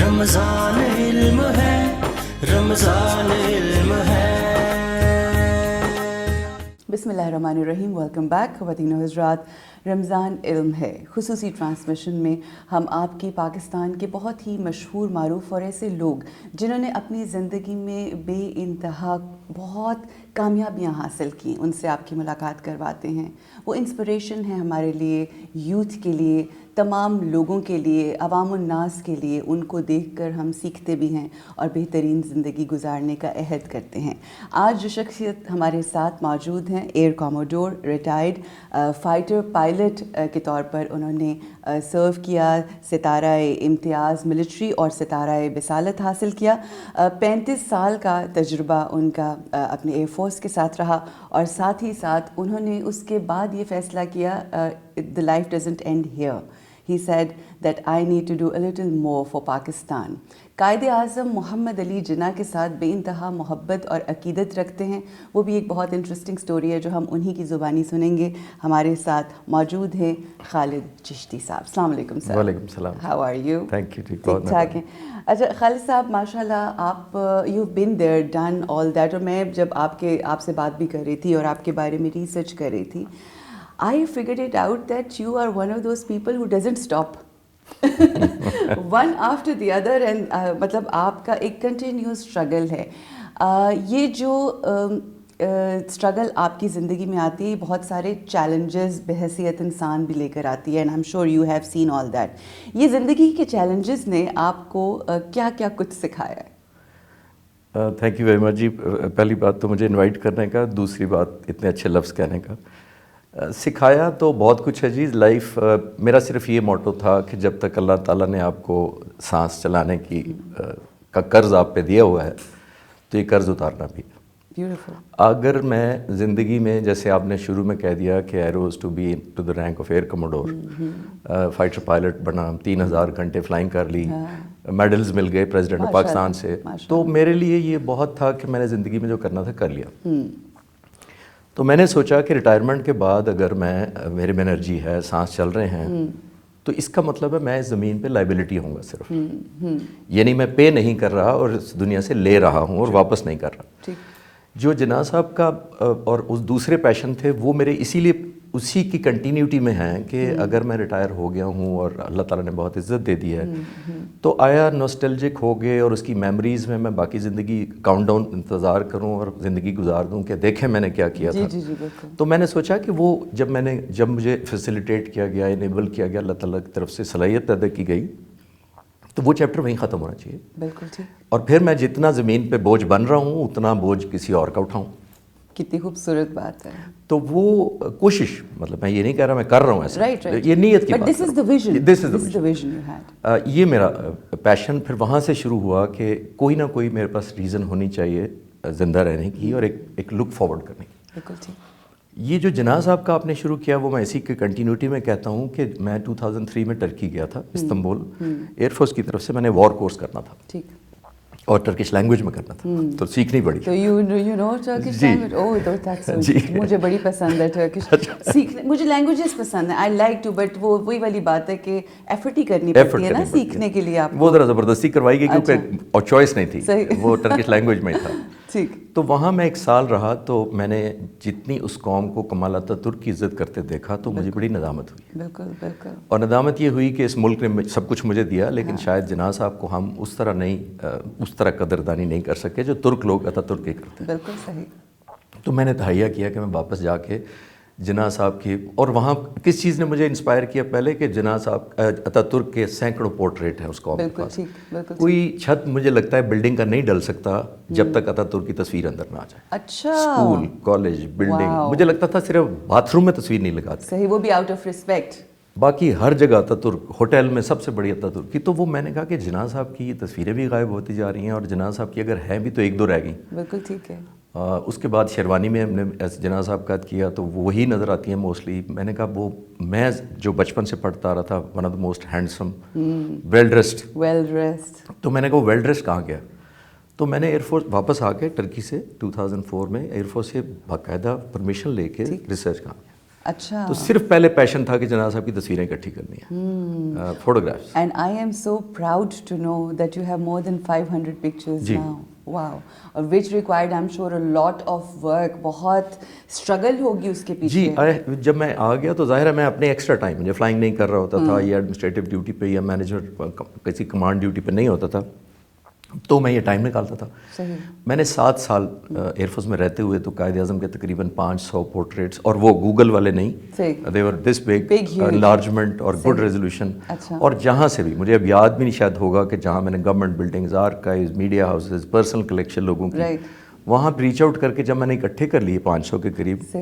رمضان علم ہے، رمضان علم ہے۔ بسم اللہ الرحمن الرحیم، ویلکم بیک خواتین و حضرات۔ رمضان علم ہے خصوصی ٹرانسمیشن میں ہم آپ کی پاکستان کے بہت ہی مشہور معروف اور ایسے لوگ جنہوں نے اپنی زندگی میں بے انتہا بہت کامیابیاں حاصل کی، ان سے آپ کی ملاقات کرواتے ہیں۔ وہ انسپریشن ہے ہمارے لیے، یوتھ کے لیے، تمام لوگوں کے لیے، عوام الناس کے لیے۔ ان کو دیکھ کر ہم سیکھتے بھی ہیں اور بہترین زندگی گزارنے کا عہد کرتے ہیں۔ آج جو شخصیت ہمارے ساتھ موجود ہیں، ایئر کاموڈور ریٹائرڈ فائٹر پائلٹ کے طور پر انہوں نے سرو کیا، ستارہ امتیاز ملٹری اور ستارہ بسالت حاصل کیا۔ 35 سال کا تجربہ ان کا اپنے ایئر فورس کے ساتھ رہا، اور ساتھ ہی ساتھ انہوں نے اس کے بعد یہ فیصلہ کیا the life doesn't end here. He said that I need to do a little more for Pakistan. Quaid Azam محمد علی جناح کے ساتھ بے انتہا محبت اور عقیدت رکھتے ہیں، وہ بھی ایک بہت انٹرسٹنگ سٹوری ہے جو ہم انہی کی زبانی سنیں گے۔ ہمارے ساتھ موجود ہیں خالد چشتی صاحب۔ السلام علیکم سر۔ وعلیکم السلام۔ How are you? Thank you, ٹھیک ٹھاک ہیں؟ اچھا خالد صاحب، ماشاء اللہ آپ you been there done all that, اور میں جب آپ سے بات بھی کر رہی تھی اور آپ کے بارے میں ریسرچ کر رہی تھی، I figured it out that you are one of those people who doesn't stop. One after the other, and مطلب آپ کا ایک کنٹینیوس اسٹرگل ہے۔ یہ جو اسٹرگل آپ کی زندگی میں آتی ہے، بہت سارے چیلنجز بحیثیت انسان بھی لے کر آتی ہے، and I am sure you have seen all that. یہ زندگی کے چیلنجز نے آپ کو کیا کیا کچھ سکھایا ہے؟ تھینک یو ویری مچ جی۔ پہلی بات تو مجھے انوائٹ کرنے کا، دوسری بات اتنے اچھے لفظ کہنے کا۔ سکھایا تو بہت کچھ ہے جی۔ لائف میرا صرف یہ موٹو تھا کہ جب تک اللہ تعالیٰ نے آپ کو سانس چلانے کا قرض آپ پہ دیا ہوا ہے تو یہ قرض اتارنا بھی ہے۔ بیوٹیفل۔ اگر میں زندگی میں، جیسے آپ نے شروع میں کہہ دیا کہ I rose to be to the rank of air commodore, fighter pilot بنا، 3000 گھنٹے فلائنگ کر لی، میڈلز مل گئے پریزیڈنٹ آف پاکستان سے، تو میرے لیے یہ بہت تھا کہ میں نے زندگی میں جو کرنا تھا کر لیا۔ تو میں نے سوچا کہ ریٹائرمنٹ کے بعد اگر میرے میں انرجی ہے، سانس چل رہے ہیں، تو اس کا مطلب ہے میں اس زمین پہ لائبلٹی ہوں گا صرف، یعنی میں پے نہیں کر رہا اور اس دنیا سے لے رہا ہوں اور واپس نہیں کر رہا۔ جو جناح صاحب کا اور اس دوسرے پیشن تھے، وہ میرے اسی لیے اسی کی کنٹینیوٹی میں ہیں کہ اگر میں ریٹائر ہو گیا ہوں اور اللہ تعالیٰ نے بہت عزت دے دی ہے، تو آیا نوسٹلجک ہو گئے اور اس کی میموریز میں باقی زندگی کاؤنٹ ڈاؤن انتظار کروں اور زندگی گزار دوں کہ دیکھیں میں نے کیا کیا تھا۔ تو میں نے سوچا کہ وہ جب مجھے فیسیلیٹیٹ کیا گیا، انیبل کیا گیا، اللہ تعالیٰ کی طرف سے صلاحیت پیدا کی گئی، تو وہ چیپٹر وہیں ختم ہونا چاہیے۔ بالکل ٹھیک۔ اور پھر میں جتنا زمین پہ بوجھ بن رہا ہوں اتنا بوجھ کسی اور کا اٹھاؤں۔ کتنی خوبصورت بات ہے۔ تو وہ کوشش، مطلب میں یہ نہیں کہہ رہا میں کر رہا ہوں ایسا، یہ نیت کی بات ہے۔ This is the vision. This is the This is the vision you had. یہ میرا پیشن پھر وہاں سے شروع ہوا کہ کوئی نہ کوئی میرے پاس ریزن ہونی چاہیے زندہ رہنے کی اور ایک لک فارورڈ کرنے کی۔ بالکل ٹھیک۔ یہ جو جناح صاحب کا آپ نے شروع کیا، وہ میں اسی کی کنٹینیوٹی میں کہتا ہوں کہ میں 2003 میں ٹرکی گیا تھا، استنبول، ایئر فورس کی طرف سے میں نے وار کورس کرنا تھا، ٹھیک، اور ٹرکش لینگویج میں کرنا تھا، تو سیکھنی پڑی۔ تو you know Turkish language? Oh that's so, مجھے بڑی پسند ہے ٹرکش سیکھنے، مجھے لینگویجز پسند ہیں، آئی لائک ٹو، بٹ وہ وہی والی بات ہے کہ ایفرٹ ہی کرنی پڑتی ہے نا سیکھنے کے لیے۔ آپ وہ ذرا زبردستی کروائی گئی کیونکہ اور چوائس نہیں تھی، وہ ٹرکش لینگویج میں ہی تھا۔ ٹھیک۔ تو وہاں میں 1 سال رہا، تو میں نے جتنی اس قوم کو کمال اتاتürk کی عزت کرتے دیکھا تو مجھے بڑی ندامت ہوئی۔ بالکل بالکل۔ اور ندامت یہ ہوئی کہ اس ملک نے سب کچھ مجھے دیا، لیکن شاید جناح صاحب کو ہم اس طرح قدردانی نہیں کر سکے جو ترک لوگ اتاتürk ہی کرتے ہیں۔ بالکل صحیح۔ تو میں نے تہیہ کیا کہ میں واپس جا کے جناح صاحب کی، اور وہاں کس چیز نے مجھے انسپائر کیا پہلے کہ جناح صاحب اتاتürk کے سینکڑوں پورٹریٹ ہیں اس قوم کے پاس۔ کوئی چھت مجھے لگتا ہے بلڈنگ کا نہیں ڈل سکتا جب تک اتاتürk کی تصویر اندر نہ آ جائے۔ اچھا، اسکول، کالج، بلڈنگ، مجھے لگتا تھا صرف باتھ روم میں تصویر نہیں لگاتے، صحیح، وہ بھی آؤٹ آف ریسپیکٹ، باقی ہر جگہ اتاتürk، ہوٹل میں سب سے بڑی اتاتürk کی۔ تو وہ میں نے کہا کہ جناح صاحب کی یہ تصویریں بھی غائب ہوتی جا رہی ہیں، اور جناح صاحب کی اگر ہیں بھی تو 1-2 رہ گئیں۔ بالکل ٹھیک ہے۔ اس کے بعد شیروانی میں ہم نے جناح صاحب کا کیا تو وہی نظر آتی ہیں موسٹلی۔ میں نے کہا وہ میں جو بچپن سے پڑھتا آ رہا تھا، one of the most handsome, well dressed, تو میں نے کہا ویل ڈریسڈ کہاں گیا؟ تو میں نے ایئر فورس واپس آ کے ٹرکی سے 2004 میں ایئر فورس سے باقاعدہ پرمیشن لے کے ریسرچ کہاں گیا۔ اچھا. تو صرف پہلے پیشن تھا کہ جناح صاحب کی تصویریں اکٹھی کرنی ہیں, photographs. And I am so proud to know that you have more than 500 pictures جی. now. Wow. Which required, I'm sure, a lot of work. بہت struggle ہوگی اس کے پیچھے. جی, جب میں آ گیا تو ظاہر ہے میں اپنے ایکسٹرا ٹائم, مجھے فلائنگ نہیں کر رہا ہوتا تھا یا ایڈمنسٹریٹو ڈیوٹی پہ یا مینیجر کسی کمانڈ ڈیوٹی پہ نہیں ہوتا تھا, تو میں یہ ٹائم نکالتا تھا. صحیح. میں نے 7 سال ایئر فورس میں رہتے ہوئے تو قائد اعظم کے تقریباً 500 پورٹریٹس, اور وہ گوگل والے نہیں, دے ور دس بگ, انلارجمنٹ اور گڈ ریزولوشن. اور جہاں سے بھی مجھے اب یاد بھی نہیں شاید ہوگا کہ جہاں میں نے government buildings, archives, media houses, personal collection لوگوں کی, وہاں ریچ آؤٹ کر کے جب میں نے اکٹھے کر لیے 500 کے قریب,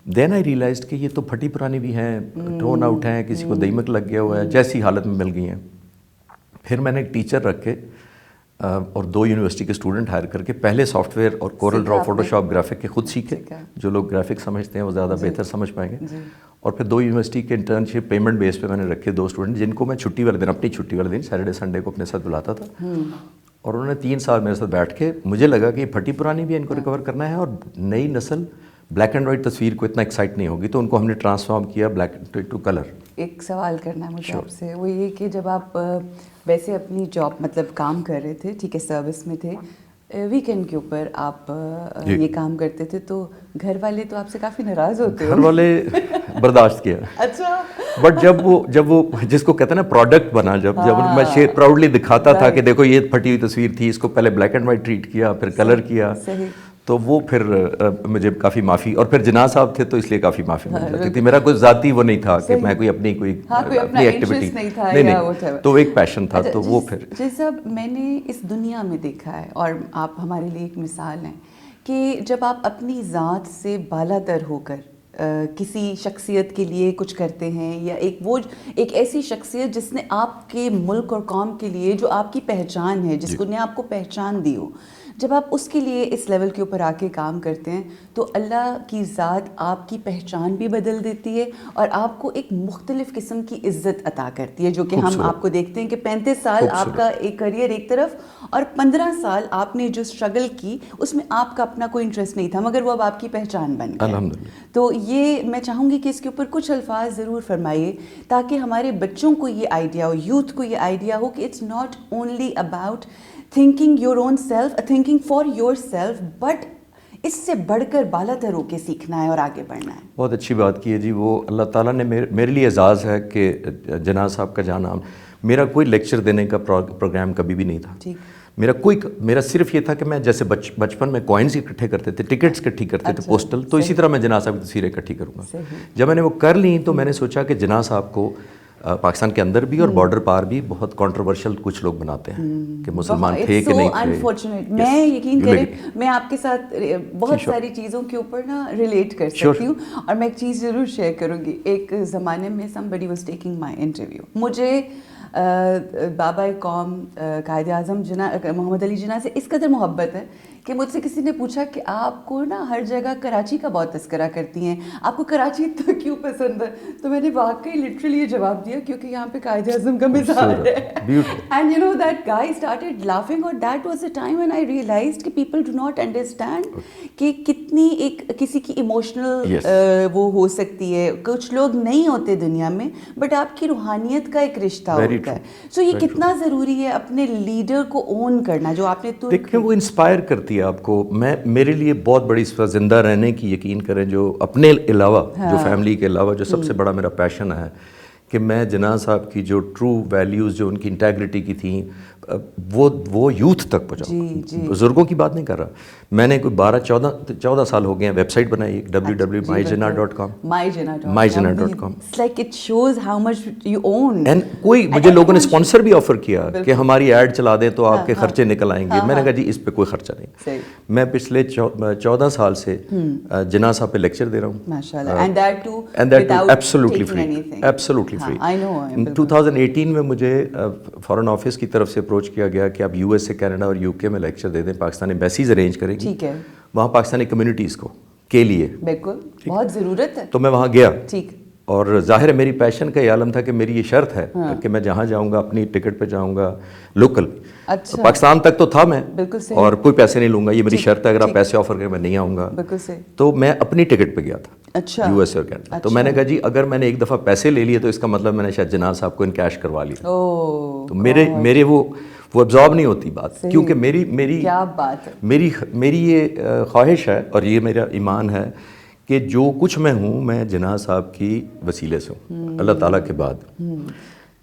دین آئی ریئلائزڈ کہ یہ تو پھٹی پرانی بھی ہیں, ٹون آؤٹ ہیں, کسی کو دیمک لگ گیا ہوا ہے, جیسی حالت میں مل گئی ہیں. پھر میں نے ایک ٹیچر رکھ کے اور 2 یونیورسٹی کے اسٹوڈنٹ ہائر کر کے پہلے سافٹ ویئر اور کورل ڈرا, فوٹو شاپ, گرافک کے خود سیکھے. جو لوگ گرافک سمجھتے ہیں وہ زیادہ بہتر سمجھ پائیں گے. اور پھر 2 یونیورسٹی کے انٹرنشپ پیمنٹ بیس پہ میں نے رکھے 2 اسٹوڈنٹ, جن کو میں چھٹی والے دن, اپنی چھٹی والے دن, سیٹرڈے سنڈے کو اپنے ساتھ بلاتا تھا. اور انہوں نے 3 سال میرے ساتھ بیٹھ کے, مجھے لگا کہ یہ پھٹی پرانی بھی ہے, ان کو ریکور کرنا ہے, اور نئی نسل بلیک اینڈ وائٹ تصویر کو اتنا ایکسائٹ نہیں ہوگی, تو ان کو ہم نے ٹرانسفارم کیا بلیک ٹو کلر. ایک سوال کرنا ہے مجھے آپ سے, وہ یہ کہ جب آپ ویسے اپنی جاب مطلب کام کر رہے تھے, ٹھیک ہے, سروس میں تھے, ویکینڈ کے اوپر آپ یہ کام کرتے تھے, تو گھر والے تو آپ سے کافی ناراض ہوتے گھر والے برداشت کیا. اچھا. بٹ جب وہ جس کو کہتے ہیں نا پروڈکٹ بنا, جب میں پراؤڈلی دکھاتا تھا کہ دیکھو یہ پھٹی ہوئی تصویر تھی, اس کو پہلے بلیک اینڈ وائٹ ٹریٹ کیا, پھر کلر کیا, تو وہ پھر مجھے کافی معافی, اور پھر جناح صاحب تھے تو اس لیے کافی معافی مل جاتی تھی. میرا کوئی ذاتی وہ نہیں تھا کہ میں کوئی اپنی ایکٹیویٹی نہیں, تو ایک پیشن تھا, تو وہ پھر. جیسا میں نے اس دنیا میں دیکھا ہے, اور آپ ہمارے لیے ایک مثال ہیں, کہ جب آپ اپنی ذات سے بالا تر ہو کر کسی شخصیت کے لیے کچھ کرتے ہیں, یا ایک ایسی شخصیت جس نے آپ کے ملک اور قوم کے لیے جو آپ کی پہچان ہے, جس کو نے آپ کو پہچان دی ہو, جب آپ اس کے لیے اس لیول کے اوپر آ کے کام کرتے ہیں, تو اللہ کی ذات آپ کی پہچان بھی بدل دیتی ہے, اور آپ کو ایک مختلف قسم کی عزت عطا کرتی ہے, جو کہ ہم آپ کو دیکھتے ہیں کہ 35 سال آپ کا ایک کریئر ایک طرف, اور 15 سال آپ نے جو اسٹرگل کی اس میں آپ کا اپنا کوئی انٹرسٹ نہیں تھا, مگر وہ اب آپ کی پہچان بن گئی. الحمدللہ. تو یہ میں چاہوں گی کہ اس کے اوپر کچھ الفاظ ضرور فرمائیے, تاکہ ہمارے بچوں کو یہ آئیڈیا ہو, یوتھ کو یہ آئیڈیا ہو کہ it's not only about thinking your own self, thinking for yourself, but اس سے بڑھ کر بالا تر ہو کے سیکھنا ہے اور آگے بڑھنا ہے. بہت اچھی بات کی ہے جی. وہ اللہ تعالیٰ نے میرے لیے اعزاز ہے کہ جناح صاحب کا جانا, میرا کوئی لیکچر دینے کا پروگرام کبھی بھی نہیں تھا. میرا صرف یہ تھا کہ میں جیسے بچپن میں کوائنز اکٹھے کرتے تھے, ٹکٹس اکٹھی کرتے تھے پوسٹل, تو اسی طرح میں جناح صاحب کی تصویریں اکٹھی کروں گا. جب میں نے وہ کر لیں تو میں نے سوچا کہ جناح صاحب کو پاکستان کے اندر بھی اور بارڈر پار بھی بہت کنٹروورشل کچھ لوگ بناتے ہیں کہ مسلمان تھے کہ نہیں تھے. میں یقین کریں, میں آپ کے ساتھ بہت ساری چیزوں کے اوپر نا ریلیٹ کر سکتی ہوں, اور میں ایک چیز ضرور شیئر کروں گی. ایک زمانے میں somebody was taking my interview, مجھے بابا قوم قائد اعظم محمد علی جناح سے اس قدر محبت ہے کہ مجھ سے کسی نے پوچھا کہ آپ کو نا ہر جگہ کراچی کا بہت تذکرہ کرتی ہیں, آپ کو کراچی تو کیوں پسند ہے؟ تو میں نے واقعی لٹرلی یہ جواب دیا کیونکہ یہاں پہ قائد اعظم کا مزار ہے. And you know that guy started laughing, اور that was a time when I realised کہ پیپل ڈو ناٹ انڈرسٹینڈ کہ کتنی ایک کسی کی ایموشنل وہ ہو سکتی ہے. کچھ لوگ نہیں ہوتے دنیا میں, بٹ آپ کی روحانیت کا ایک رشتہ ہوتا ہے. سو یہ کتنا ضروری ہے اپنے لیڈر کو اون کرنا, جو آپ نے تو دیکھیں وہ انسپائر کرتی ہے آپ کو. میرے لیے بہت بڑی زندہ رہنے کی یقین کریں, جو اپنے علاوہ جو فیملی کے علاوہ جو سب سے بڑا میرا پیشن ہے کہ میں جناح صاحب کی جو ٹرو ویلیوز, جو ان کی انٹیگریٹی کی تھیں, وہ یوتھ تک پہنچاؤں. بزرگوں کی بات نہیں کر رہا. میں نے کوئی 14 سال ہو گئے ہیں, ویب سائٹ بنائی www.myjannah.com. myjannah.com. It's like it shows how much you own. And کوئی مجھے لوگوں نے اسپانسر بھی آفر کیا کہ ہماری ایڈ چلا دیں تو آپ کے خرچے نکل آئیں گے. میں نے کہا جی اس پہ کوئی خرچہ نہیں. میں پچھلے 14 سال سے جناح صاحب پہ لیکچر دے رہا ہوں. ماشاءاللہ. And that too absolutely free. Absolutely free. I know. 2018 میں مجھے فارن آفس کی طرف سے اپروچ کیا گیا کہ آپ US سے کینیڈا اور UK میں لیکچر دے دیں, پاکستانی ایمبیسیز ارینج کریں گی, ٹھیک ہے, وہاں پاکستانی کمیونٹیز کو کے لیے بالکل بہت ضرورت ہے. تو میں وہاں گیا. ٹھیک. اور ظاہر ہے میری پیشن کا یہ عالم تھا کہ میری یہ شرط ہے کہ میں جہاں جاؤں گا اپنی ٹکٹ پہ جاؤں گا لوکل. اچھا پاکستان تک تو تھا میں, بالکل صحیح, اور کوئی پیسے نہیں لوں گا, یہ میری شرط ہے, اگر آپ پیسے آفر کریں میں نہیں آؤں گا. بالکل صحیح. تو میں اپنی ٹکٹ پہ گیا تھا اچھا یو ایس اے اور کینیڈا. تو میں نے کہا جی اگر میں نے ایک دفعہ پیسے لے لیے تو اس کا مطلب میں نے شاید جناح صاحب کو ان کیش کروا لیا. تو میرے وہ ابزارب نہیں ہوتی بات, کیونکہ میری کیا بات ہے, میری یہ خواہش ہے اور یہ میرا ایمان ہے کہ جو کچھ میں ہوں میں جناح صاحب کی وسیلے سے ہوں, اللہ تعالیٰ کے بعد.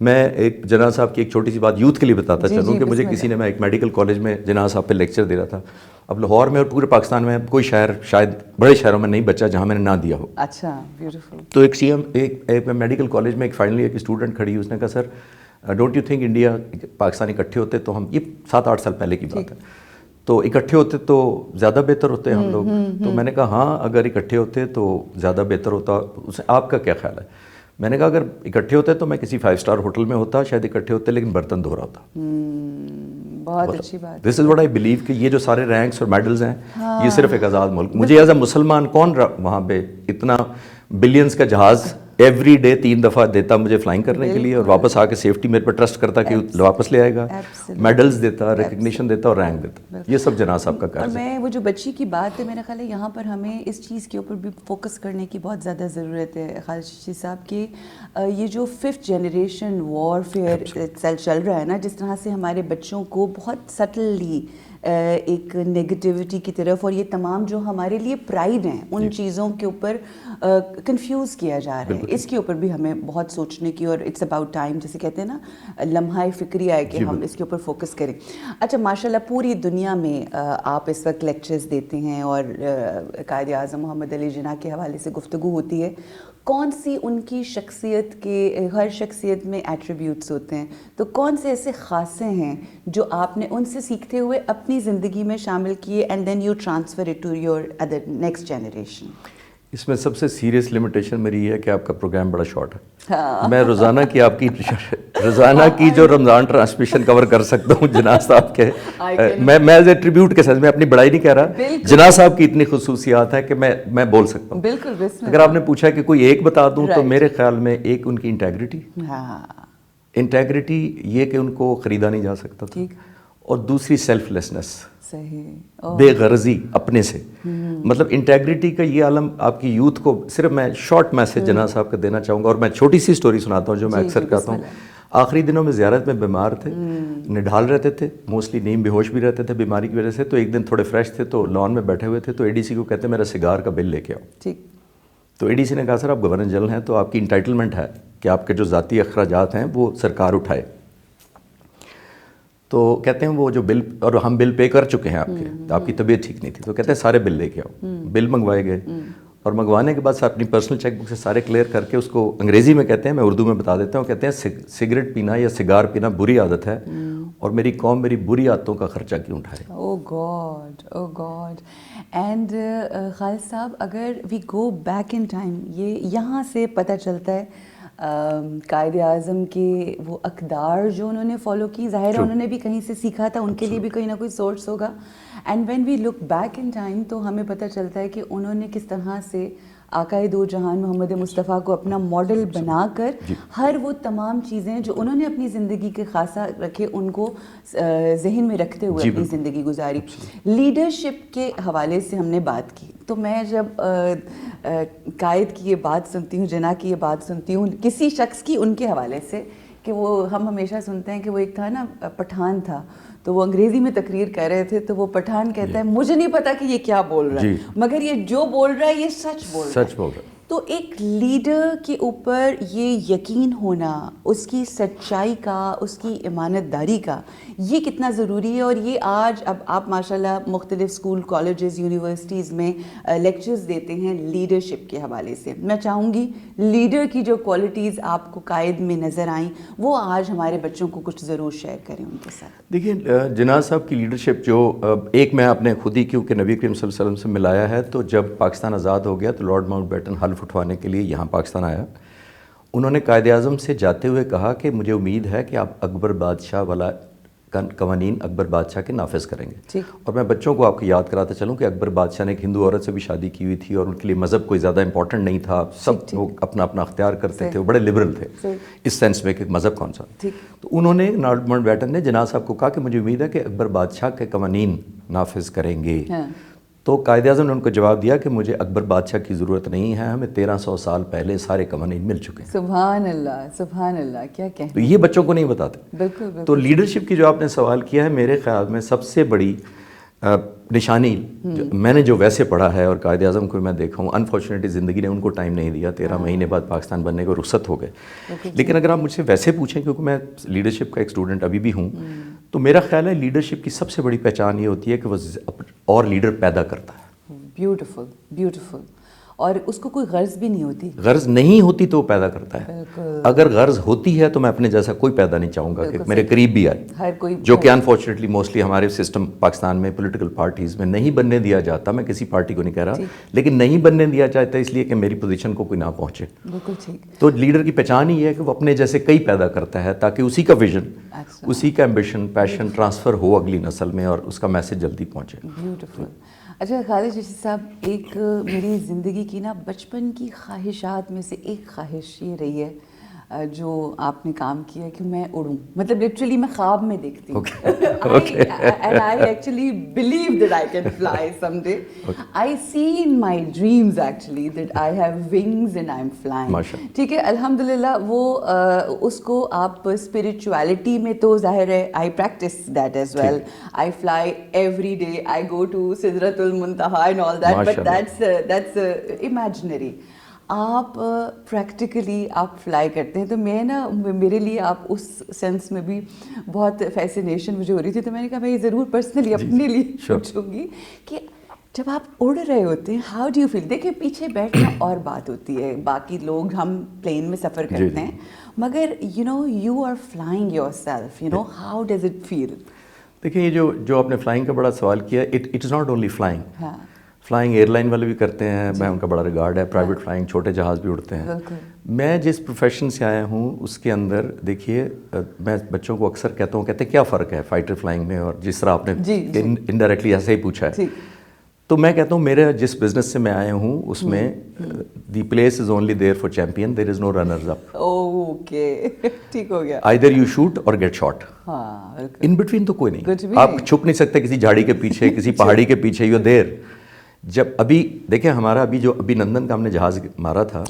میں ایک جناح صاحب کی ایک چھوٹی سی بات یوتھ کے لیے بتاتا چلوں کہ مجھے کسی نے, میں ایک میڈیکل کالج میں جناح صاحب پہ لیکچر دے رہا تھا. اب لاہور میں اور پورے پاکستان میں کوئی شہر شاید بڑے شہروں میں نہیں بچا جہاں میں نے نہ دیا ہو. اچھا بیوٹیفل. تو ایک میڈیکل کالج میں ایک فائنلی ایک اسٹوڈنٹ کھڑی, اس نے کہا sir don't you think India Pakistan اکٹھے ہوتے تو ہم, یہ 7-8 سال پہلے کی بات ہے, تو اکٹھے ہوتے تو زیادہ بہتر ہوتے ہم لوگ. تو میں نے کہا ہاں اگر اکٹھے ہوتے تو زیادہ بہتر ہوتا. اسے آپ کا کیا خیال ہے؟ میں نے کہا اگر اکٹھے ہوتے تو میں کسی 5 اسٹار ہوٹل میں ہوتا, شاید اکٹھے ہوتے لیکن برتن دھو رہا ہوتا. بہت اچھی بات. دس از واٹ آئی بلیو کہ یہ جو سارے رینکس اور میڈلز ہیں یہ صرف ایک آزاد ملک. مجھے ایز اے مسلمان کون وہاں پہ اتنا بلینز کا جہاز ایوری ڈے 3 دفعہ دیتا مجھے فلائنگ کرنے کے لیے, اور واپس آ کے سیفٹی میرے پہ ٹرسٹ کرتا کہ واپس لے آئے گا, میڈلز دیتا, ریکگنیشن دیتا اور رینک دیتا. یہ سب جناح صاحب کا کام ہے. اور میں وہ جو بچی کی بات ہے, میرا خیال ہے یہاں پر ہمیں اس چیز کے اوپر بھی فوکس کرنے کی بہت زیادہ ضرورت ہے خالد چشتی صاحب, کہ یہ جو 5th جنریشن وار فیئر چل رہا ہے نا, جس طرح سے ہمارے بچوں کو بہت سٹلی ایک نگیٹیوٹی کی طرف, اور یہ تمام جو ہمارے لیے پرائڈ ہیں ان چیزوں کے اوپر کنفیوز کیا جا رہا ہے. اس کے اوپر بھی ہمیں بہت سوچنے کی, اور اٹس اباؤٹ ٹائم, جیسے کہتے ہیں نا لمحہ فکری ہے کہ ہم اس کے اوپر فوکس کریں. اچھا ماشاءاللہ پوری دنیا میں آپ اس وقت لیکچرز دیتے ہیں اور قائد اعظم محمد علی جناح کے حوالے سے گفتگو ہوتی ہے. کون سی ان کی شخصیت کے, ہر شخصیت میں ایٹریبیوٹس ہوتے ہیں, تو کون سے ایسے خاصے ہیں جو آپ نے ان سے سیکھتے ہوئے اپنی زندگی میں شامل کیے and then you transfer it to your other next generation? اس میں سب سے سیریس لمیٹیشن میری یہ ہے کہ آپ کا پروگرام بڑا شارٹ ہے. میں روزانہ کی جو رمضان ٹرانسمیشن کور کر سکتا ہوں جناح صاحب کے, میں ایز اے ٹریبیوٹ کے ساتھ, میں اپنی بڑائی نہیں کہہ رہا, جناح صاحب کی اتنی خصوصیات ہیں کہ میں بول سکتا ہوں. بالکل. اگر آپ نے پوچھا کہ کوئی ایک بتا دوں تو میرے خیال میں ایک ان کی انٹیگریٹی, یہ کہ ان کو خریدا نہیں جا سکتا تھا, اور دوسری سیلف لیسنس, بے غرضی اپنے سے. مطلب انٹیگریٹی کا یہ عالم آپ کی یوتھ کو, صرف میں شارٹ میسج جناح صاحب کا دینا چاہوں گا, اور میں چھوٹی سی سٹوری سناتا ہوں جو میں اکثر کہتا ہوں. آخری دنوں میں زیارت میں بیمار تھے, نڈھال رہتے تھے, موسٹلی نیم بے ہوش بھی رہتے تھے بیماری کی وجہ سے. تو ایک دن تھوڑے فریش تھے تو لان میں بیٹھے ہوئے تھے, تو اے ڈی سی کو کہتے ہیں میرا سگار کا بل لے کے آؤ. تو اے ڈی سی نے کہا سر آپ گورنر جنرل ہیں تو آپ کی انٹائٹلمنٹ ہے کہ آپ کے جو ذاتی اخراجات ہیں وہ سرکار اٹھائے. تو کہتے ہیں وہ جو بل, اور ہم بل پے کر چکے ہیں آپ کی طبیعت ٹھیک نہیں تھی, تو کہتے ہیں سارے بل لے کے آؤ. بل منگوائے گئے, اور منگوانے کے بعد سر اپنی پرسنل چیک بک سے سارے کلیئر کر کے اس کو انگریزی میں کہتے ہیں, میں اردو میں بتا دیتا ہوں, کہتے ہیں سگریٹ پینا یا سگار پینا بری عادت ہے, اور میری قوم میری بری عادتوں کا خرچہ کیوں اٹھائے. او گاڈ. اینڈ خالد صاحب اگر وی گو بیک ان ٹائم, یہ یہاں سے پتہ چلتا ہے قائد اعظم کے وہ اقدار جو انہوں نے فالو کی, ظاہر ہے انہوں نے بھی کہیں سے سیکھا تھا, ان کے لیے بھی کوئی نہ کوئی سورس ہوگا. And when we look back in time تو ہمیں پتہ چلتا ہے کہ انہوں نے کس طرح سے آقائے دو جہان محمد مصطفیٰ کو اپنا ماڈل بنا کر ہر وہ تمام چیزیں جو انہوں نے اپنی زندگی کے خاصہ رکھے ان کو ذہن میں رکھتے ہوئے اپنی زندگی گزاری. لیڈرشپ کے حوالے سے ہم نے بات کی, تو میں جب قائد کی یہ بات سنتی ہوں, جناح کی یہ بات سنتی ہوں کسی شخص کی ان کے حوالے سے, کہ وہ ہم ہمیشہ سنتے ہیں کہ وہ ایک تھا نا پٹھان تھا, تو وہ انگریزی میں تقریر کر رہے تھے, تو وہ پٹھان کہتا ہے مجھے نہیں پتا کہ یہ کیا بول رہا ہے, مگر یہ جو بول رہا ہے یہ سچ بول رہا ہے. تو ایک لیڈر کے اوپر یہ یقین ہونا, اس کی سچائی کا, اس کی امانت داری کا, یہ کتنا ضروری ہے. اور یہ آج اب آپ ماشاءاللہ مختلف اسکول, کالجز, یونیورسٹیز میں لیکچرز دیتے ہیں لیڈرشپ کے حوالے سے. میں چاہوں گی لیڈر کی جو کوالٹیز آپ کو قائد میں نظر آئیں وہ آج ہمارے بچوں کو کچھ ضرور شیئر کریں ان کے ساتھ. دیکھیں جناح صاحب کی لیڈرشپ جو ایک میں اپنے خود ہی کیونکہ نبی کریم صلی اللہ علیہ وسلم سے ملایا ہے, تو جب پاکستان آزاد ہو گیا تو لارڈ ماؤنٹ بیٹن حلف اٹھوانے کے لیے یہاں پاکستان آیا. انہوں نے قائد اعظم سے جاتے ہوئے کہا کہ مجھے امید ہے کہ آپ اکبر بادشاہ والا قوانین اکبر بادشاہ کے نافذ کریں گے. ٹھیک. اور میں بچوں کو آپ کو یاد کراتا چلوں کہ اکبر بادشاہ نے ایک ہندو عورت سے بھی شادی کی ہوئی تھی اور ان کے لیے مذہب کوئی زیادہ امپورٹنٹ نہیں تھا, سب لوگ اپنا اپنا اختیار کرتے تھے, وہ بڑے لبرل تھے اس سینس میں کہ مذہب کون سا. تو انہوں نے لارڈ ماؤنٹ بیٹن نے جناح صاحب کو کہا کہ مجھے امید ہے کہ اکبر بادشاہ کے قوانین نافذ کریں گے. تو قائد اعظم نے ان کو جواب دیا کہ مجھے اکبر بادشاہ کی ضرورت نہیں ہے, ہمیں 1300 سال پہلے سارے قوانین مل چکے ہیں. سبحان اللہ, سبحان اللہ, کیا کہیں. تو یہ بچوں کو نہیں بتاتے. بالکل. تو لیڈرشپ کی جو آپ نے سوال کیا ہے, میرے خیال میں سب سے بڑی نشانی میں نے جو ویسے پڑھا ہے اور قائد اعظم کو میں دیکھا ہوں, انفارچونیٹلی زندگی نے ان کو ٹائم نہیں دیا, 13 مہینے بعد پاکستان بننے کو رخصت ہو گئے. لیکن اگر آپ مجھ سے ویسے پوچھیں, کیونکہ میں لیڈرشپ کا ایک اسٹوڈنٹ ابھی بھی ہوں, تو میرا خیال ہے لیڈرشپ کی سب سے بڑی پہچان یہ ہوتی ہے کہ وہ اور لیڈر پیدا کرتا ہے. Beautiful, beautiful. اور اس کو کوئی غرض بھی نہیں ہوتی. غرض نہیں ہوتی تو وہ پیدا کرتا ہے. اگر غرض ہوتی ہے تو میں اپنے جیسا کوئی پیدا نہیں چاہوں گا کہ میرے قریب بھی آئے, ہر کوئی, جو کہ انفارچونیٹلی موسٹلی ہمارے سسٹم پاکستان میں پولیٹیکل پارٹیز میں نہیں بننے دیا جاتا. میں کسی پارٹی کو نہیں کہہ رہا, لیکن نہیں بننے دیا جاتا اس لیے کہ میری پوزیشن کو کوئی نہ پہنچے. بالکل ٹھیک. تو لیڈر کی پہچان ہی ہے کہ وہ اپنے جیسے کئی پیدا کرتا ہے تاکہ اسی کا ویژن, اسی کا ایمبیشن, پیشن ٹرانسفر ہو اگلی نسل میں اور اس کا میسج جلدی پہنچے. بیوٹیفل. اچھا خالد چشتی صاحب, ایک میری زندگی کی نا بچپن کی خواہشات میں سے ایک خواہش یہ رہی ہے جو آپ نے کام کیا کہ میں اڑوں. مطلب لٹرلی میں خواب میں دیکھتی ہوں, and I actually believe that I can fly someday. I see in my dreams actually that I have wings and I'm flying. ٹھیک ہے, الحمدللہ. وہ اس کو آپ اسپرچویلٹی میں تو ظاہر ہے I practice that as well. I fly every day. I go to Sidratul Muntaha and all that, but that's imaginary. آپ پریکٹیکلی آپ فلائی کرتے ہیں. تو میں نا, میرے لیے آپ اس سینس میں بھی بہت فیسینیشن مجھے ہو رہی تھی. تو میں نے کہا میں یہ ضرور پرسنلی اپنے لیے پوچھوں گی کہ جب آپ اڑ رہے ہوتے ہیں ہاؤ ڈو یو فیل. دیکھیں پیچھے بیٹھنا اور بات ہوتی ہے, باقی لوگ ہم پلین میں سفر کرتے ہیں, مگر you are flying yourself, how does it feel. دیکھیں یہ جو آپ نے فلائنگ کا بڑا سوال کیا, it is not only flying. Flying airline والے بھی کرتے ہیں, میں ان کا بڑا ریگارڈ ہے. پرائیویٹ فلائنگ, چھوٹے جہاز بھی اڑتے ہیں. میں جس پروفیشن سے آیا ہوں اس کے اندر دیکھیے, میں بچوں کو اکثر کہتا ہوں, کہتے ہیں کیا فرق ہے فائٹر فلائنگ میں اور جس طرح آپ نے انڈائریکٹلی ایسے ہی پوچھا ہے. تو میں کہتا ہوں میرے جس بزنس سے میں آیا ہوں اس میں the place is only there for champion, there is no runners up. Okay, ٹھیک ہو گیا. آئیدر یو شوٹ اور گیٹ شاٹ, ان بٹوین تو کوئی نہیں. آپ چھپ نہیں سکتے کسی جھاڑی کے پیچھے, کسی پہاڑی کے پیچھے, یو دیر. جب ابھی دیکھیں ہمارا ابھی جو ابھی نندن کا ہم نے جہاز مارا تھا,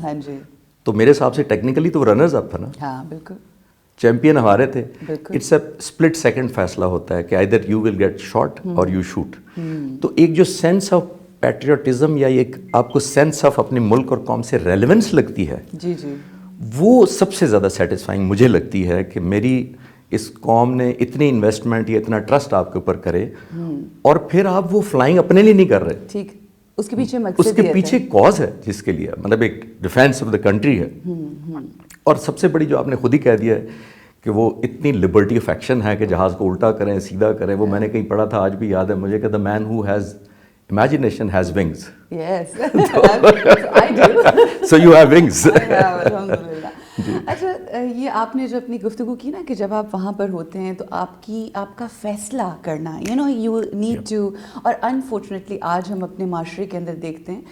تو میرے حساب سے ٹیکنیکلی تو وہ رنرز اپ تھا نا. ہاں بالکل, چیمپئن ہمارے تھے. اٹس اے اسپلٹ سیکنڈ فیصلہ ہوتا ہے کہ either you will get shot اور یو شوٹ. تو ایک جو سینس آف پیٹریوٹزم یا ایک آپ کو سینس آف اپنے ملک اور قوم سے ریلیونس لگتی ہے, جی جی, وہ سب سے زیادہ سیٹسفائنگ مجھے لگتی ہے کہ میری اس قوم نے اتنی انویسٹمنٹ یا اتنا ٹرسٹ آپ کے اوپر کرے, اور پھر آپ وہ فلائنگ اپنے لیے نہیں کر رہے. ٹھیک, اس کے پیچھے مقصد, اس کے پیچھے کاز ہے جس کے لیے, مطلب ایک ڈیفینس آف دا کنٹری ہے. اور سب سے بڑی جو آپ نے خود ہی کہہ دیا ہے کہ وہ اتنی لبرٹی آف ایکشن ہے کہ جہاز کو الٹا کریں سیدھا کریں. وہ میں نے کہیں پڑھا تھا, آج بھی یاد ہے مجھے, کہ the man who has imagination has wings. Yes, I do. So you have wings. الحمدللہ. اچھا, یہ آپ نے جو اپنی گفتگو کی نا کہ جب آپ وہاں پر ہوتے ہیں تو آپ کا فیصلہ کرنا, you need to, اور انفارچونیٹلی آج ہم اپنے معاشرے کے اندر دیکھتے ہیں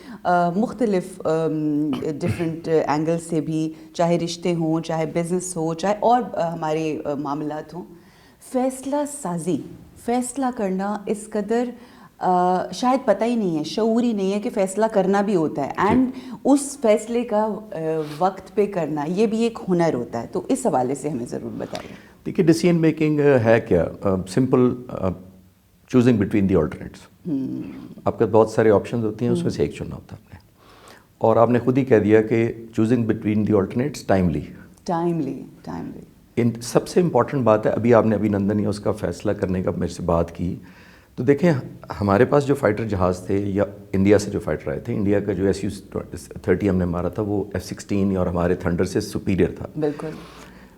مختلف ڈفرینٹ اینگل سے بھی, چاہے رشتے ہوں, چاہے بزنس ہو, چاہے اور ہمارے معاملات ہوں, فیصلہ سازی, فیصلہ کرنا اس قدر شاید پتہ ہی نہیں ہے, شعور ہی نہیں ہے کہ فیصلہ کرنا بھی ہوتا ہے, اینڈ اس فیصلے کا وقت پہ کرنا یہ بھی ایک ہنر ہوتا ہے. تو اس حوالے سے ہمیں ضرور بتائیے. دیکھیے ڈیسیژن میکنگ ہے کیا, simple choosing between the alternates. آپ کے بہت سارے آپشنز ہوتی ہیں, اس میں سے ایک چننا ہوتا ہے آپ نے, اور آپ نے خود ہی کہہ دیا کہ choosing between the alternates timely. سب سے امپورٹنٹ بات ہے, ابھی آپ نے ابھی نندن یا اس کا فیصلہ کرنے کا میرے سے بات کی, تو دیکھیں ہمارے پاس جو فائٹر جہاز تھے یا انڈیا سے جو فائٹر آئے تھے, انڈیا کا جو SU-30 ہم نے مارا تھا وہ F-16 اور ہمارے تھنڈر سے سپیریئر تھا. بالکل.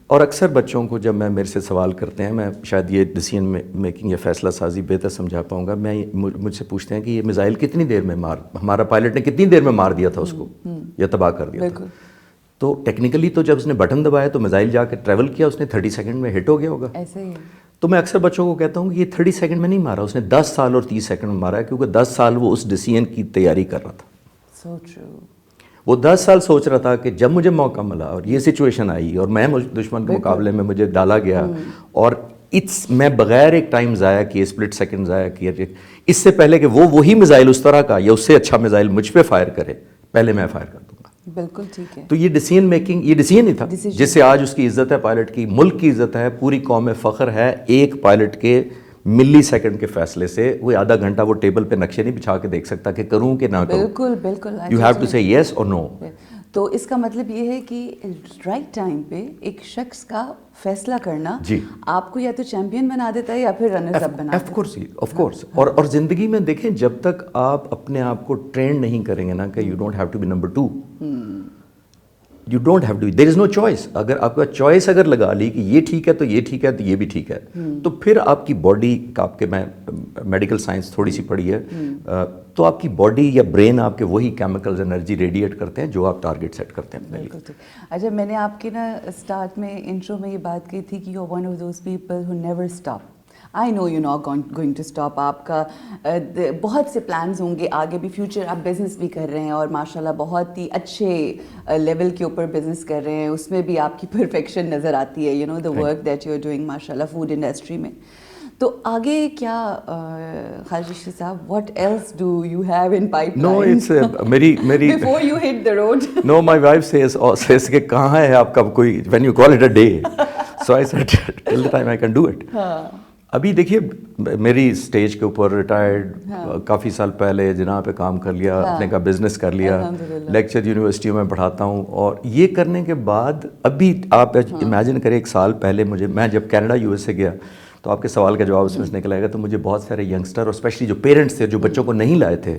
اور اکثر بچوں کو جب میرے سے سوال کرتے ہیں, میں شاید یہ ڈیسیژن میکنگ یا فیصلہ سازی بہتر سمجھا پاؤں گا, مجھ سے پوچھتے ہیں کہ یہ میزائل کتنی دیر میں ہمارا پائلٹ نے کتنی دیر میں مار دیا تھا اس کو یا تباہ کر دیا تھا. تو ٹیکنیکلی تو جب اس نے بٹن دبایا تو میزائل جا کے ٹریول کیا, اس نے 30 سیکنڈ میں ہٹ ہو گیا ہوگا. ایسے ہی. تو میں اکثر بچوں کو کہتا ہوں کہ یہ 30 سیکنڈ میں نہیں مارا, اس نے 10 سال اور 30 سیکنڈ میں مارا ہے, کیونکہ 10 سال وہ اس ڈیسیژن کی تیاری کر رہا تھا. So true. وہ 10 سال سوچ رہا تھا کہ جب مجھے موقع ملا اور یہ سچویشن آئی اور میں دشمن کے مقابلے میں مجھے ڈالا گیا, اور میں بغیر ایک ٹائم ضائع کیے, اسپلٹ سیکنڈ ضائع کیے, اس سے پہلے کہ وہ وہی میزائل اس طرح کا یا اس سے اچھا میزائل مجھ پہ فائر کرے, پہلے میں فائر کر دوں گا. بالکل ٹھیک ہے. تو یہ ڈیسیژن میکنگ, یہ ڈیسیژن ہی تھا جس سے آج اس کی عزت ہے پائلٹ کی, ملک کی عزت ہے, پوری قوم میں فخر ہے. ایک پائلٹ کے ملی سیکنڈ کے فیصلے سے وہ آدھا گھنٹہ وہ ٹیبل پہ نقشے نہیں بچھا کے دیکھ سکتا کہ کروں کہ نہ کروں. بالکل بالکل. یو ہیو ٹو سے یس اور نو. تو اس کا مطلب یہ ہے کہ رائٹ ٹائم پہ ایک شخص کا فیصلہ کرنا آپ کو یا تو چیمپئن بنا دیتا ہے یا پھر رنرز اپ بنا دیتا ہے. Of course. اور زندگی میں دیکھیں, جب تک آپ اپنے آپ کو ٹرین نہیں کریں گے نا کہ you don't have to be number 2, you don't have to be, there is no choice. اگر آپ کا چوائس اگر لگا لی کہ یہ ٹھیک ہے تو یہ ٹھیک ہے تو یہ بھی ٹھیک ہے, تو پھر آپ کی باڈی کا, آپ کے, میں میڈیکل سائنس تھوڑی سی پڑھی ہے, تو آپ کی باڈی یا برین آپ کے وہی کیمیکلز انرجی ریڈیٹ کرتے ہیں جو آپ ٹارگیٹ سیٹ کرتے ہیں اپنے لیے. اچھا, میں نے آپ کے نا اسٹارٹ میں انٹرو میں یہ بات کی تھی کہ you are one of those people who never stop. I know you not going to stop. آپ کا بہت سے پلانز ہوں گے آگے بھی, فیوچر آپ بزنس بھی کر رہے ہیں اور ماشاء اللہ بہت ہی اچھے لیول کے اوپر بزنس کر رہے ہیں, اس میں بھی آپ کی پرفیکشن نظر آتی ہے, you know the work that you are doing ماشاء اللہ فوڈ انڈسٹری میں. تو آگے کیا خالد رشید صاحب, what else do you have in pipeline? No, it's میری before you hit the road. No, my wife says کہ کہاں ہے آپ کا کوئی, when you call it a day, so I said till the time I can do it. ابھی دیکھیے, میری اسٹیج کے اوپر ریٹائرڈ, کافی سال پہلے جناب پہ کام کر لیا, اپنے کا بزنس کر لیا, لیکچر یونیورسٹیوں میں پڑھاتا ہوں, اور یہ کرنے کے بعد ابھی آپ امیجن کریں 1 سال پہلے میں جب کینیڈا یو ایس سے گیا, تو آپ کے سوال کا جواب اس میں سے نکل آئے گا, تو مجھے بہت سارے ینگسٹر اور اسپیشلی جو پیرنٹس تھے جو بچوں کو نہیں لائے تھے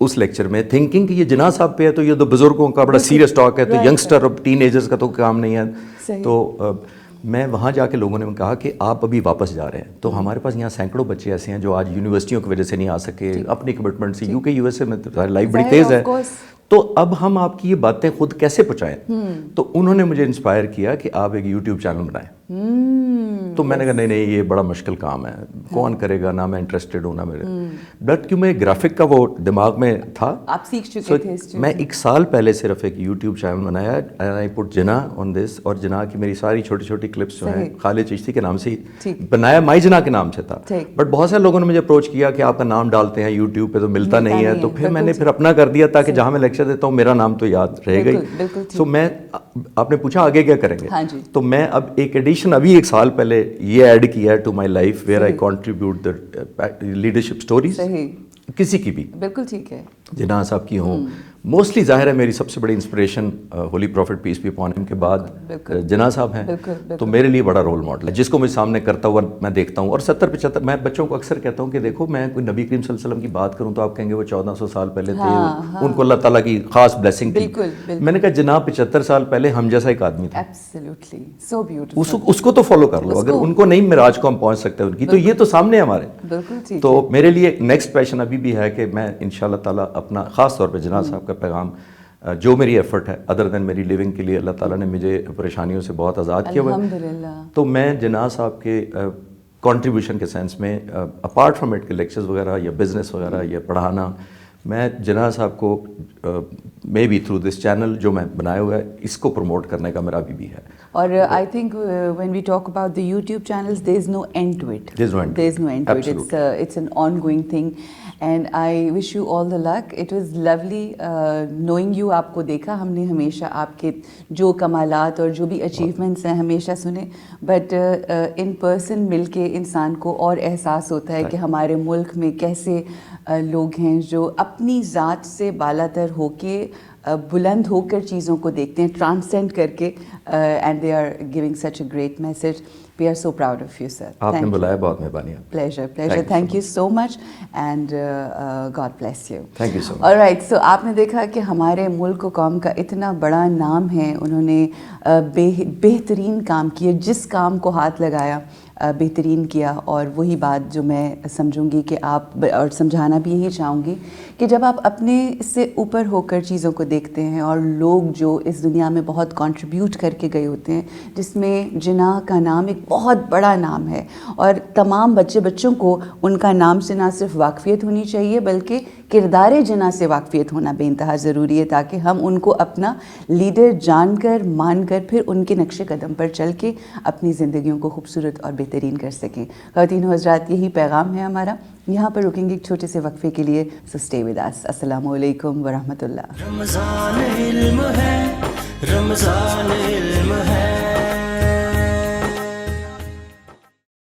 اس لیکچر میں, تھنکنگ کہ یہ جناح صاحب پہ ہے تو یہ تو بزرگوں کا بڑا سیریس ٹاک ہے, تو ینگسٹر اور ٹین ایجرز کا تو کام نہیں ہے. تو میں وہاں جا کے لوگوں نے کہا کہ آپ ابھی واپس جا رہے ہیں, تو ہمارے پاس یہاں سینکڑوں بچے ایسے ہیں جو آج یونیورسٹیوں کی وجہ سے نہیں آ سکے, اپنی کمٹمنٹ سے, یو کے یو ایس اے میں لائف بڑی تیز ہے, تو اب ہم آپ کی یہ باتیں خود کیسے پہنچائیں. تو انہوں نے مجھے انسپائر کیا کہ آپ ایک یوٹیوب چینل بنائیں. تو میں نے کہا نہیں یہ بڑا مشکل کام ہے, کون کرے گا, نہ میں انٹرسٹیڈ ہوں نہ میرے, بٹ کیوں میں گرافک کا وہ دماغ میں تھا, آپ سیکھ چکے تھے. میں 1 سال پہلے صرف ایک یوٹیوب چینل بنایا, اینڈ آئی پٹ جناح آن دس, اور جناح کی میری ساری چھوٹی چھوٹی کلپس جو ہیں خالد چشتی کے نام سے بنایا, مائی جناح کے نام سے تھا, بٹ بہت سارے لوگوں نے مجھے اپروچ کیا کہ آپ کا نام ڈالتے ہیں یوٹیوب پہ تو ملتا نہیں ہے, تو پھر میں نے اپنا کر دیا تاکہ جہاں میں لیکچر دیتا ہوں میرا نام تو یاد رہے گا ہی. سو میں, آپ نے پوچھا آگے کیا کریں گے, تو میں اب ایک ایڈیشن ابھی 1 سال پہلے یہ ایڈ کیا ہے to my life, where I contribute the leadership stories, کسی کی بھی. بالکل ٹھیک ہے. جناح صاحب کی ہوں, موسٹلی ظاہر ہے میری سب سے بڑی inspiration holy prophet peace be upon ہم کے بعد جناح صاحب ہیں, تو میرے لیے بڑا رول ماڈل ہے جس کو میں سامنے کرتا ہوا میں دیکھتا ہوں. اور 70-75 میں بچوں کو اکثر کہتا ہوں کہ دیکھو میں کوئی نبی کریم صلی اللہ علیہ وسلم کی بات کروں تو آپ کہیں گے وہ 1400 سال پہلے تھے, ان کو اللہ تعالیٰ کی خاص بلیسنگ تھی. میں نے کہا جناح 75 سال پہلے ہم جیسا ایک آدمی تھا, اس کو تو فالو کر لو, اگر ان کو نہیں معراج کو ہم پہنچ سکتے ان کی, تو یہ تو سامنے ہمارے. تو میرے لیے نیکسٹ پیشن ابھی بھی ہے کہ میں ان شاء اللہ تعالیٰ اپنا خاص طور پہ جناح صاحب کا پیغام, جو میری ایفرٹ ہے ادر دین میری لیونگ کے لیے, اللہ تعالیٰ نے مجھے پریشانیوں سے بہت آزاد کیا ہوا ہے, تو میں جناح صاحب کے کنٹریبیوشن کے سینس میں اپارٹ فرام اٹ کے لیکچرز وغیرہ یا بزنس وغیرہ یا پڑھانا, میں جناح صاحب کو maybe through this channel جو میں بنایا ہوا ہے اس کو پروموٹ کرنے کا میرا ابھی بھی ہے. اور I think when we talk about the YouTube channels there is no end to it, there is no end to it, it's an ongoing thing, and I wish you all the luck. It was lovely knowing you, آپ کو دیکھا ہم نے ہمیشہ, آپ کے جو کمالات اور جو بھی اچیومنٹس ہیں ہمیشہ سنے, بٹ ان پرسن مل کے انسان کو اور احساس ہوتا ہے کہ ہمارے ملک میں کیسے لوگ ہیں جو اپنی ذات سے بالا تر ہو کے, بلند ہو کر چیزوں کو دیکھتے ہیں, ٹرانسینڈ کر کے, and they are giving such a great message. We are so proud of you sir. آپ نے بلایا, بہت مہربانی. Pleasure, thank you so much, and God bless you. Thank you so much. Alright, so آپ نے دیکھا کہ ہمارے ملک و قوم کا اتنا بڑا نام ہے, انہوں نے بہترین کام کیے, جس کام کو ہاتھ لگایا بہترین کیا. اور وہی بات جو میں سمجھوں گی کہ آپ اور سمجھانا بھی یہی چاہوں گی کہ جب آپ اپنے اس سے اوپر ہو کر چیزوں کو دیکھتے ہیں اور لوگ جو اس دنیا میں بہت کنٹریبیوٹ کر کے گئے ہوتے ہیں, جس میں جناح کا نام ایک بہت بڑا نام ہے, اور تمام بچوں کو ان کا نام سے نہ صرف واقفیت ہونی چاہیے بلکہ کردار جناح سے واقفیت ہونا بے انتہا ضروری ہے, تاکہ ہم ان کو اپنا لیڈر جان کر مان کر پھر ان کے نقش قدم پر چل کے اپنی زندگیوں کو خوبصورت اور بہترین کر سکیں. خواتین و حضرات, یہی پیغام ہے ہمارا. یہاں پر رکیں گے ایک چھوٹے سے وقفے کے لیے. So stay with us. السلام علیکم ورحمۃ اللہ. رمضان علم ہے, رمضان علم ہے.